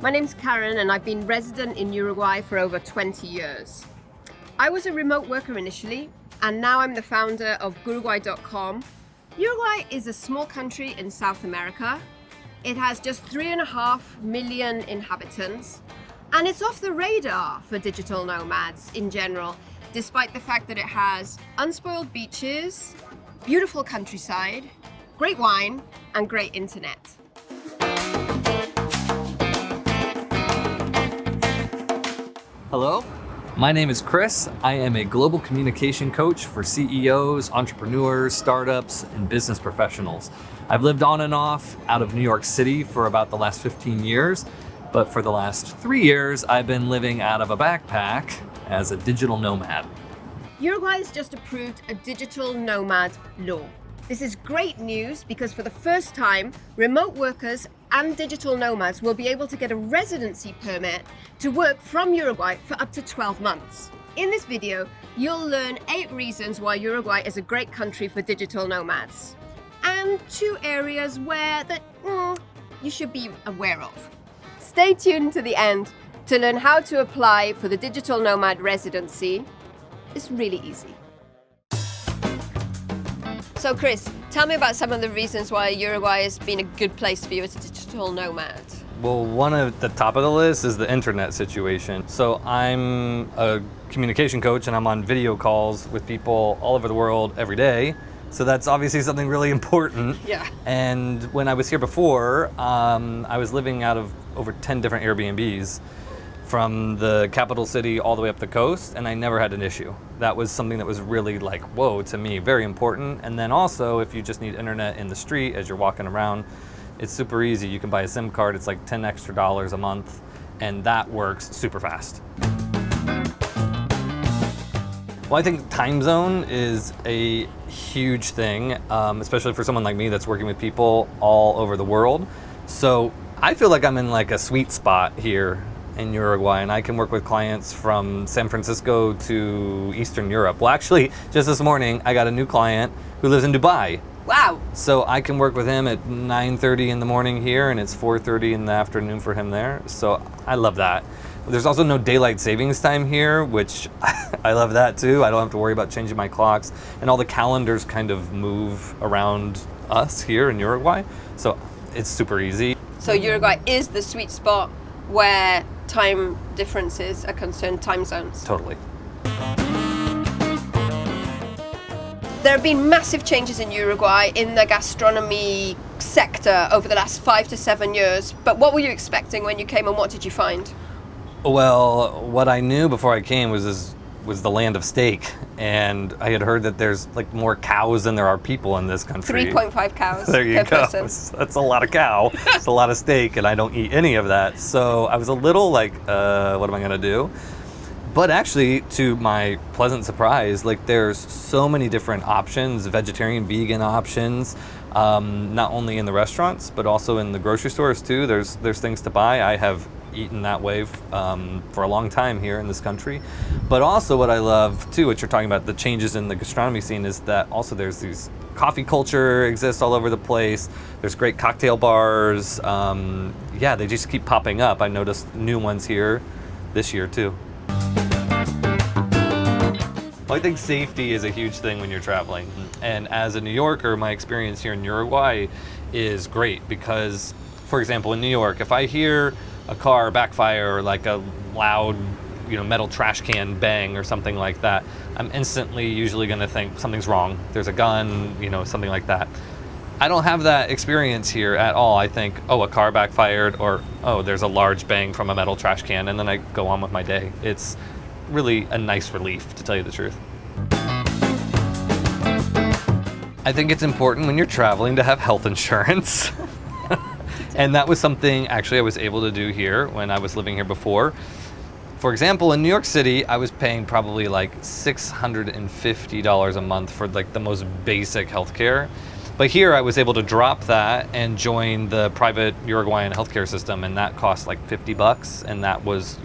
My name's Karen and I've been resident in Uruguay for over 20 years. I was a remote worker initially, and now I'm the founder of Uruguay.com. Uruguay is a small country in South America. It has just 3.5 million inhabitants, and it's off the radar for digital nomads in general, despite the fact that it has unspoiled beaches, beautiful countryside, great wine, and great internet. Hello, my name is Chris. I am a global communication coach for CEOs, entrepreneurs, startups, and business professionals. I've lived on and off out of New York City for about the last 15 years, but for the last 3 years, I've been living out of a backpack as a digital nomad. Uruguay has just approved a digital nomad law. This is great news because for the first time, remote workers and digital nomads will be able to get a residency permit to work from Uruguay for up to 12 months. In this video, you'll learn 8 reasons why Uruguay is a great country for digital nomads, and 2 areas you should be aware of. Stay tuned to the end to learn how to apply for the digital nomad residency. It's really easy. So Chris, tell me about some of the reasons why Uruguay has been a good place for you as a digital nomad. Well, one of the top of the list is the internet situation. So I'm a communication coach and I'm on video calls with people all over the world every day. So that's obviously something really important. Yeah. And when I was here before, I was living out of over 10 different Airbnbs from the capital city all the way up the coast, and I never had an issue. That was something that was really like, whoa, to me, very important. And then also, if you just need internet in the street as you're walking around, it's super easy. You can buy a SIM card, it's like $10 extra a month, and that works super fast. Well, I think time zone is a huge thing, especially for someone like me that's working with people all over the world. So I feel like I'm in like a sweet spot here in Uruguay, and I can work with clients from San Francisco to Eastern Europe. Well, actually, just this morning, I got a new client who lives in Dubai. Wow. So I can work with him at 9:30 in the morning here, and it's 4:30 in the afternoon for him there. So I love that. There's also no daylight savings time here, which I love that too. I don't have to worry about changing my clocks, and all the calendars kind of move around us here in Uruguay. So it's super easy. So Uruguay is the sweet spot where time differences are concerned, time zones. Totally. There have been massive changes in Uruguay in the gastronomy sector over the last 5 to 7 years. But what were you expecting when you came, and what did you find? Well, what I knew before I came was the land of steak, and I had heard that there's like more cows than there are people in this country. 3.5 cows there you per go. person. That's a lot of cow. It's a lot of steak, and I don't eat any of that. So I was a little like, what am I gonna do? But actually, to my pleasant surprise, like there's so many different options, vegetarian, vegan options, not only in the restaurants, but also in the grocery stores too. There's things to buy. I have eaten that way for a long time here in this country. But also what I love too, what you're talking about, the changes in the gastronomy scene, is that also there's these coffee culture exists all over the place. There's great cocktail bars. They just keep popping up. I noticed new ones here this year too. Well, I think safety is a huge thing when you're traveling. And as a New Yorker, my experience here in Uruguay is great because, for example, in New York, if I hear a car backfire or like a loud, metal trash can bang or something like that, I'm instantly usually going to think something's wrong. There's a gun, something like that. I don't have that experience here at all. I think, oh, a car backfired, or, oh, there's a large bang from a metal trash can, and then I go on with my day. It's really a nice relief, to tell you the truth. I think it's important when you're traveling to have health insurance. And that was something actually I was able to do here when I was living here before. For example, in New York City, I was paying probably like $650 a month for like the most basic healthcare. But here I was able to drop that and join the private Uruguayan healthcare system, and that cost like $50, and that was,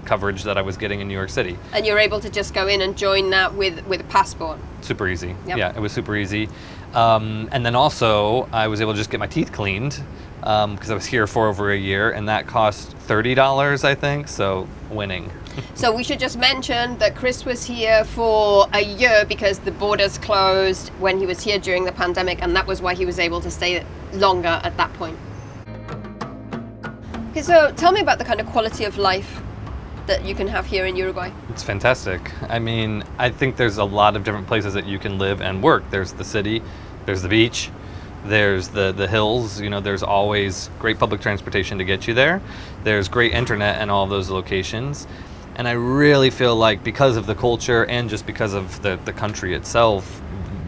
coverage that I was getting in New York City. And you're able to just go in and join that with a passport? Super easy. Yep. Yeah, it was super easy. And then also, I was able to just get my teeth cleaned because I was here for over a year, and that cost $30, I think, so winning. So we should just mention that Chris was here for a year because the borders closed when he was here during the pandemic, and that was why he was able to stay longer at that point. Okay, so tell me about the kind of quality of life that you can have here in Uruguay. It's fantastic. I mean, I think there's a lot of different places that you can live and work. There's the city, there's the beach, there's the hills, you know, there's always great public transportation to get you there. There's great internet in all of those locations. And I really feel like because of the culture and just because of the country itself,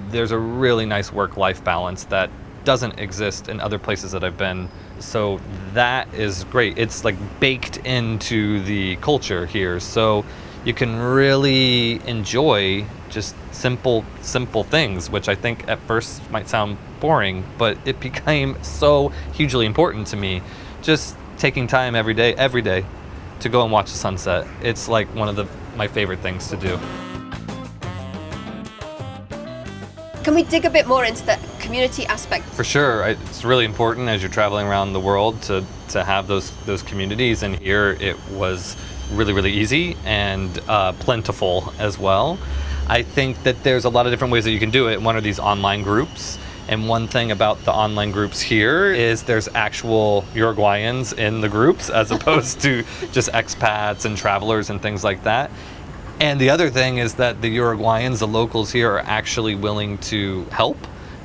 there's a really nice work-life balance that doesn't exist in other places that I've been. So that is great. It's like baked into the culture here. So you can really enjoy just simple things, which I think at first might sound boring, but it became so hugely important to me. Just taking time every day to go and watch the sunset. It's like one of my favorite things to do. Can we dig a bit more into the community aspect? For sure, it's really important as you're traveling around the world to have those communities, and here it was really easy and plentiful as well. I think that there's a lot of different ways that you can do it. One are these online groups, and one thing about the online groups here is there's actual Uruguayans in the groups as opposed to just expats and travelers and things like that. And the other thing is that the Uruguayans, the locals here, are actually willing to help,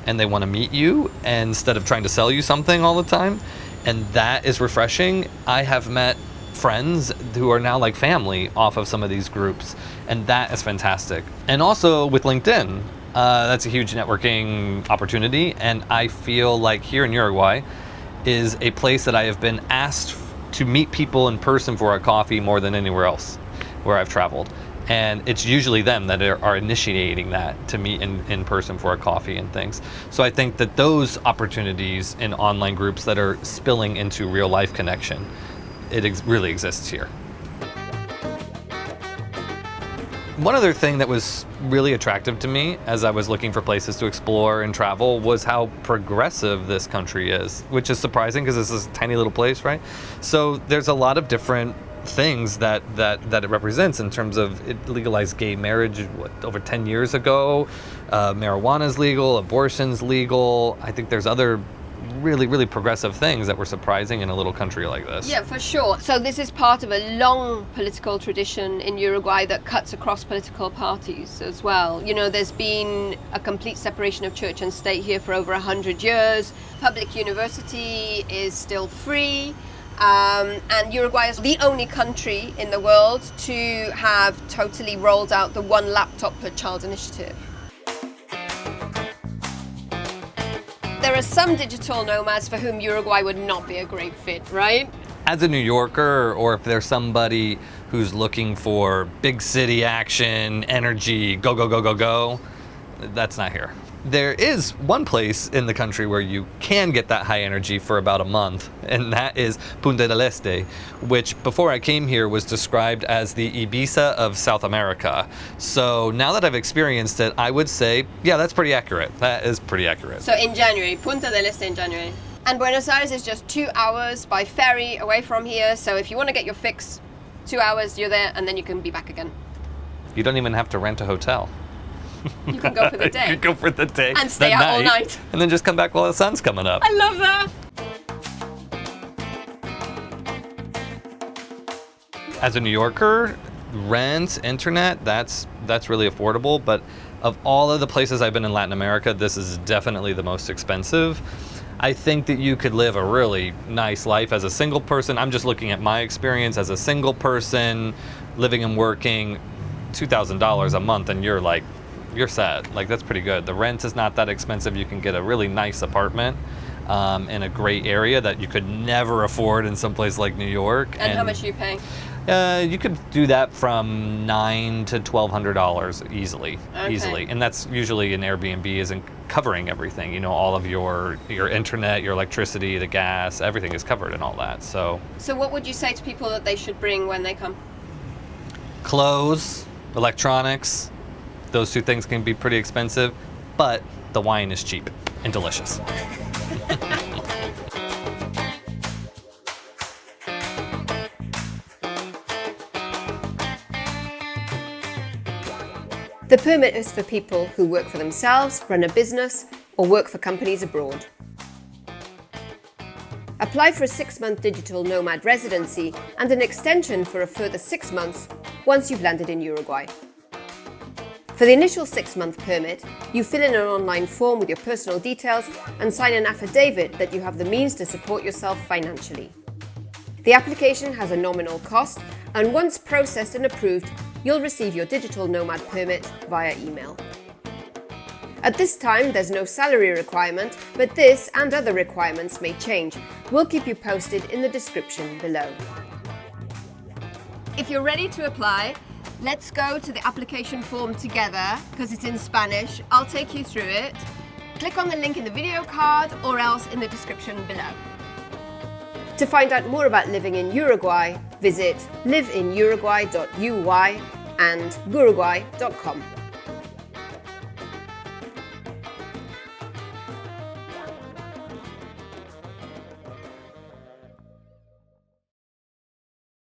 and they want to meet you instead of trying to sell you something all the time. And that is refreshing. I have met friends who are now like family off of some of these groups, and that is fantastic. And also with LinkedIn, that's a huge networking opportunity, and I feel like here in Uruguay is a place that I have been asked to meet people in person for a coffee more than anywhere else where I've traveled. And it's usually them that are initiating that, to meet in person for a coffee and things. So I think that those opportunities in online groups that are spilling into real life connection, it really exists here. One other thing that was really attractive to me as I was looking for places to explore and travel was how progressive this country is, which is surprising because this is a tiny little place, right? So there's a lot of different things that it represents in terms of it legalized gay marriage over 10 years ago. Marijuana's legal, abortion's legal. I think there's other really progressive things that were surprising in a little country like this. Yeah, for sure. So this is part of a long political tradition in Uruguay that cuts across political parties as well. You know, there's been a complete separation of church and state here for over 100 years. Public university is still free. And Uruguay is the only country in the world to have totally rolled out the one laptop per child initiative. There are some digital nomads for whom Uruguay would not be a great fit, right? As a New Yorker, or if there's somebody who's looking for big city action, energy, go, that's not here. There is one place in the country where you can get that high energy for about a month, and that is Punta del Este, which before I came here was described as the Ibiza of South America. So now that I've experienced it, I would say, yeah, that's pretty accurate. That is pretty accurate. So in January, Punta del Este in January. And Buenos Aires is just 2 hours by ferry away from here. So if you want to get your fix, 2 hours, you're there, and then you can be back again. You don't even have to rent a hotel. You can go for the day. You can go for the day. And stay out all night. And then just come back while the sun's coming up. I love that. As a New Yorker, rent, internet, that's really affordable. But of all of the places I've been in Latin America, this is definitely the most expensive. I think that you could live a really nice life as a single person. I'm just looking at my experience as a single person, living and working, $2,000 a month, and you're set. Like, that's pretty good. The rent is not that expensive. You can get a really nice apartment in a great area that you could never afford in some place like New York. And how much are you paying? You could do that from $900 to $1,200 easily. And that's usually an Airbnb isn't covering everything. You know, all of your internet, your electricity, the gas, everything is covered and all that. So what would you say to people that they should bring when they come? Clothes, electronics. Those two things can be pretty expensive, but the wine is cheap and delicious. The permit is for people who work for themselves, run a business, or work for companies abroad. Apply for a 6-month digital nomad residency and an extension for a further 6 months once you've landed in Uruguay. For the initial 6-month permit, you fill in an online form with your personal details and sign an affidavit that you have the means to support yourself financially. The application has a nominal cost, and once processed and approved, you'll receive your digital nomad permit via email. At this time, there's no salary requirement, but this and other requirements may change. We'll keep you posted in the description below. If you're ready to apply, let's go to the application form together, because it's in Spanish. I'll take you through it. Click on the link in the video card or else in the description below. To find out more about living in Uruguay, visit liveinuruguay.uy and guruguay.com.